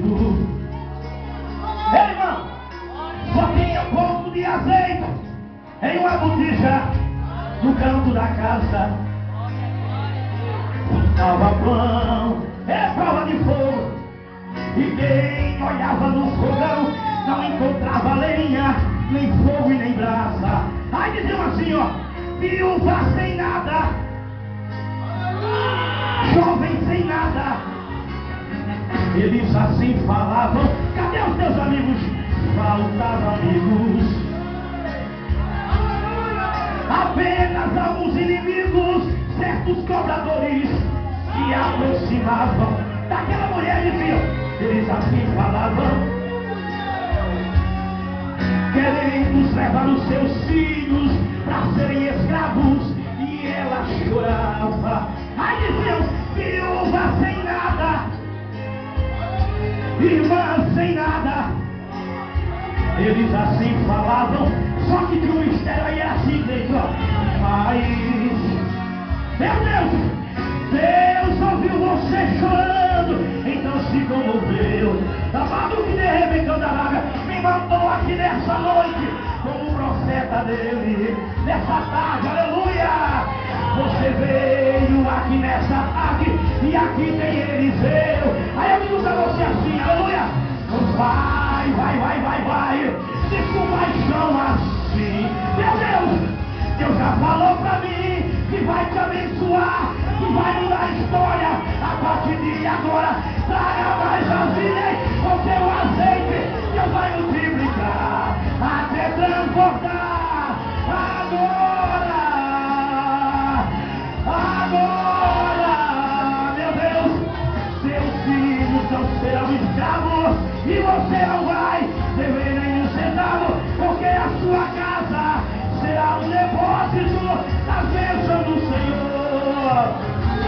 tudo. Ei, irmão, só tinha um pouco de azeite em uma botija no canto da casa. Faltava pão, é prova de fogo, e quem olhava no fogão não encontrava lenha, nem fogo e nem brasa. Aí diziam assim, ó: viúva sem nada, jovem sem nada. Eles assim falavam. Cadê os teus amigos? Faltavam amigos. Apenas alguns inimigos, certos cobradores se aproximavam daquela mulher e diziam. Eles assim falavam, queremos levar os seus filhos para serem escravos. E ela chorava. Aí diziam: viúva sem nada, irmã sem nada. Eles assim falavam. Só que tinha um mistério aí, era assim, gente, ó. Mas, meu Deus ouviu você chorando, então se comoveu. Amado, que de repente da Arábia me mandou aqui nessa noite como profeta dele, nessa tarde, aleluia. Você veio aqui nessa tarde e aqui tem Eliseu. Aí eu digo pra você assim, aleluia: vai, de compaixão assim. Meu Deus já falou pra mim que vai te abençoar, que vai mudar a história. A partir de agora, traga mais vasilha, o teu azeite, Deus vai multiplicar até transbordar. Agora, meu Deus, seus filhos não serão escravos e você não vai dever nenhum centavo, porque a sua casa será um depósito das bênçãos do Senhor.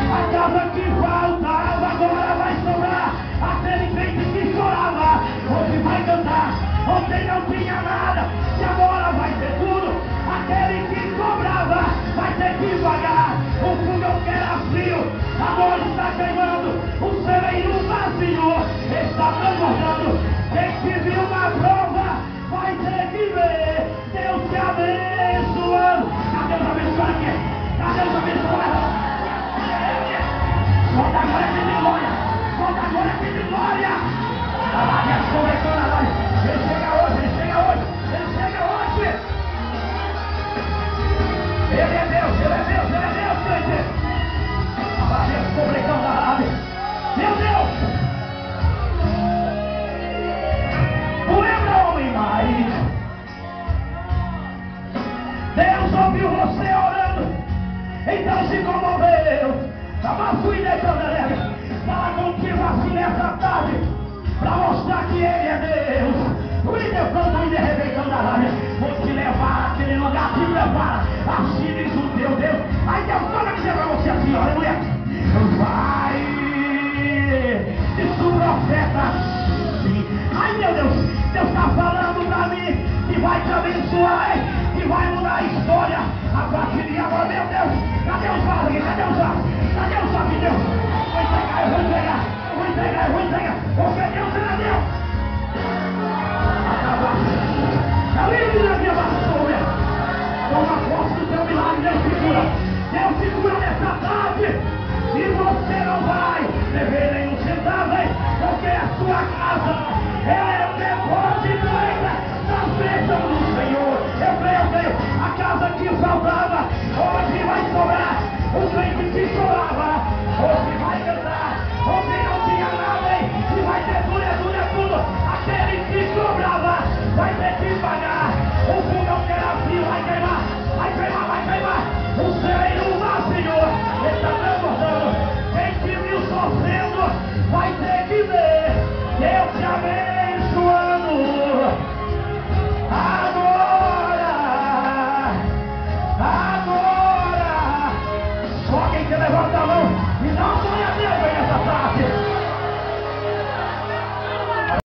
A casa que faltava agora vai sobrar. Aquele crente que chorava hoje vai cantar. Ontem não tinha nada e agora vai ter tudo. Aquele que cobrava vai ter que pagar. O fogão que era frio agora está queimando. O celeiro vazio está transbordando. Quem te viu na prova vai ter que ver Deus te abençoando. Cadê os abençoados aqui? Cadê os abençoados? Solta agora aqui de glória. Solta agora aqui de glória. A lábia sobrecando a lábia. Ele chega hoje. Ele é Deus, gente. A lábia sobrecando a lábia. Meu Deus. Mais. Deus ouviu você orando, então se comoveu. Abaixo e deixando a leve. Fala contigo assim nessa tarde, pra mostrar que Ele é Deus. O líder pronto e de arrebentando a lábia. Vou te levar àquele lugar, te prepara. Assim diz o teu Deus. Aí Deus fala dizer pra você assim, aleluia. Vai, diz o profeta. Ai meu Deus está falando pra mim que vai te abençoar, que vai mudar a história. A partir de agora, meu Deus, cadê os vasos aqui? Cadê os vasos de Deus? Eu vou entregar, porque Deus é Deus. É livre da minha vassoura. Toma posse do teu milagre, Deus segura nessa tarde. E você não vai dever